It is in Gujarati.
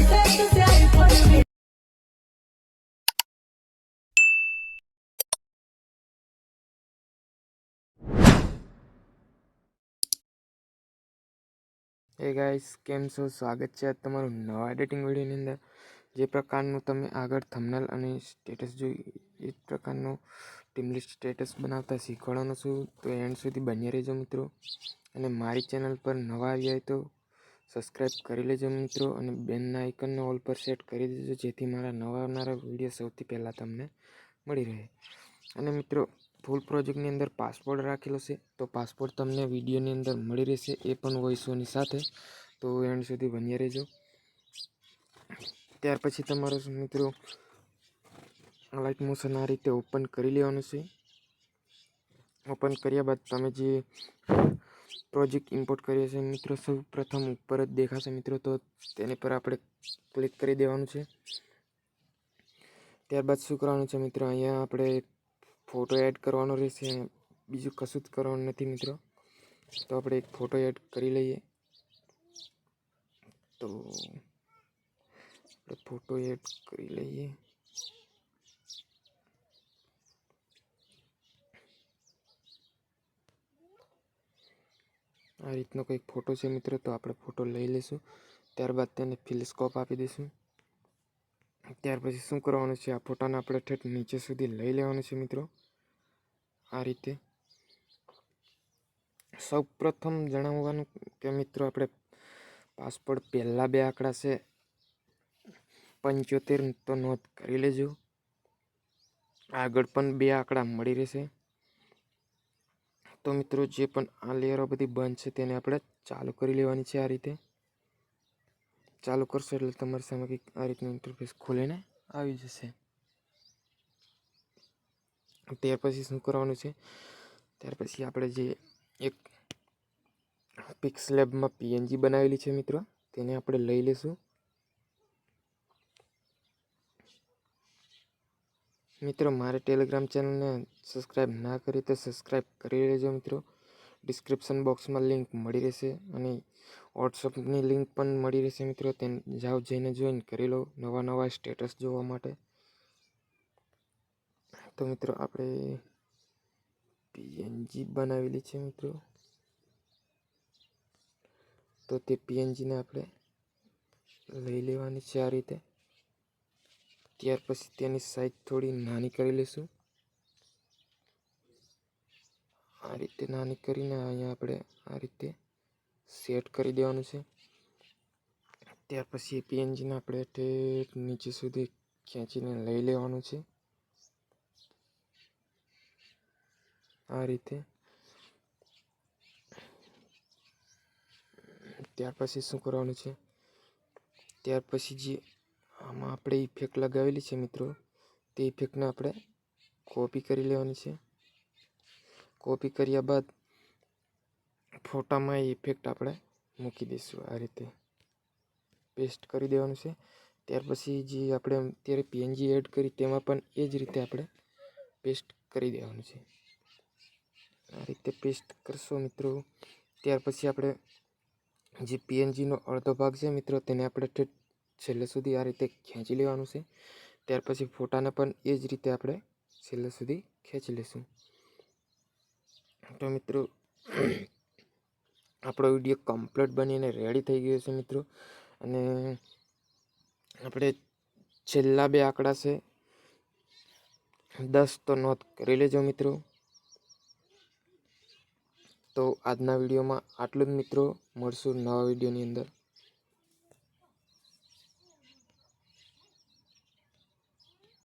हे गाइस केम છો સ્વાગત છે તમારું નવા એડિટિંગ વિડિયોની અંદર। જે પ્રકારનું તમે આગળ થંબનેલ અને સ્ટેટસ જોઈ એ પ્રકારનું ટીમ લિસ્ટ સ્ટેટસ બનાવતા શીખવાડવાનો છું, તો એન્ડ સુધી બન્યા રહેજો મિત્રો। અને મારી ચેનલ પર નવા આવ્યા હોય તો સબસ્ક્રાઇબ કરી લેજો મિત્રો, અને બેલના આઇકનને ઓલ પર સેટ કરી દેજો જેથી મારા નવા આવનારા વિડીયો સૌથી પહેલાં તમને મળી રહે। અને મિત્રો ફૂલ પ્રોજેક્ટની અંદર પાસપોર્ટ રાખેલો છે, તો પાસપોર્ટ તમને વિડીયોની અંદર મળી રહેશે, એ પણ વોઇસોની સાથે, તો એન્ડ સુધી બન્યા રહેજો। ત્યાર પછી તમારો મિત્રો લાઇટ મોશન આ રીતે ઓપન કરી લેવાનું છે। ઓપન કર્યા બાદ તમે જે પ્રોજેક્ટ ઇમ્પોર્ટ કરીએ છીએ મિત્રો સૌ પ્રથમ ઉપર જ દેખાશે મિત્રો, તો તેની પર આપણે ક્લિક કરી દેવાનું છે। ત્યારબાદ શું કરવાનું છે મિત્રો, અહીંયા આપણે ફોટો એડ કરવાનો રહેશે, બીજું કશું જ કરવાનું નથી મિત્રો। તો આપણે એક ફોટો એડ કરી લઈએ, તો આપણે ફોટો એડ કરી લઈએ। આ રીતનો કંઈક ફોટો છે મિત્રો, તો આપણે ફોટો લઈ લઈશું। ત્યારબાદ તેને ફિલ સ્કોપ આપી દઈશું। ત્યાર પછી શું કરવાનું છે, આ ફોટાને આપણે ઠેઠ નીચે સુધી લઈ લેવાનું છે મિત્રો, આ રીતે। સૌ પ્રથમ જણાવવાનું કે મિત્રો આપણે પાસપોર્ટ પહેલાં બે આંકડા છે 75, તો નોંધ કરી લેજો। આગળ પણ બે આંકડા મળી રહેશે। તો મિત્રો જે પણ આ લેયરો બધી બંધ છે તેને આપણે ચાલુ કરી લેવાની છે। આ રીતે ચાલુ કરશો એટલે તમારી સામે કંઈક આ રીતનું ઇન્ટરફેસ ખોલીને આવી જશે। ત્યાર પછી શું કરવાનું છે, ત્યાર પછી આપણે જે એક પિક્સલેબમાં પીએનજી બનાવેલી છે મિત્રો, તેને આપણે લઈ લઈશું। મિત્રો મારે ટેલિગ્રામ ચેનલને સબસ્ક્રાઈબ ના કરી તો સબસ્ક્રાઈબ કરી લેજો મિત્રો। ડિસ્ક્રિપ્શન બોક્સમાં લિંક મળી રહેશે, અને વોટ્સઅપની લિંક પણ મળી રહેશે મિત્રો, તેને જાઓ જઈને જોઈન કરી લો નવા નવા સ્ટેટસ જોવા માટે। તો મિત્રો આપણે પીએનજી બનાવેલી છે મિત્રો, તો તે પીએનજીને આપણે લઈ લેવાની છે આ રીતે। ત્યાર પછી તેની સાઈઝ થોડી નાની કરી લઈશું, આ રીતે નાની કરીને અહીંયા આપણે આ રીતે સેટ કરી દેવાનું છે। ત્યાર પછી પીએનજીને આપણે ઠેઠ નીચે સુધી ખેંચીને લઈ લેવાનું છે આ રીતે। ત્યાર પછી શું કરવાનું છે, ત્યાર પછી જે આમાં આપણે ઇફેક્ટ લગાવેલી છે મિત્રો, તે ઇફેક્ટને આપણે કોપી કરી લેવાની છે। કોપી કર્યા બાદ ફોટામાં એ ઇફેક્ટ આપણે મૂકી દઈશું, આ રીતે પેસ્ટ કરી દેવાનું છે। ત્યાર પછી જે આપણે અત્યારે પીએનજી એડ કરી તેમાં પણ એ જ રીતે આપણે પેસ્ટ કરી દેવાનું છે, આ રીતે પેસ્ટ કરશો મિત્રો। ત્યાર પછી આપણે જે પીએનજીનો અડધો ભાગ છે મિત્રો, તેને આપણે છેલ્લે સુધી આ રીતે ખેંચી લેવાનું છે। ત્યાર પછી ફોટાને પણ એ જ રીતે આપણે છેલ્લે સુધી ખેંચી લઈશું। તો મિત્રો આપણો વિડીયો કમ્પ્લીટ બનીને રેડી થઈ ગયો છે મિત્રો, અને આપણે છેલ્લા બે આંકડા છે 10, તો નોંધ કરી લેજો મિત્રો। તો આજના વિડીયોમાં આટલું જ મિત્રો, મળશું નવા વિડીયોની અંદર।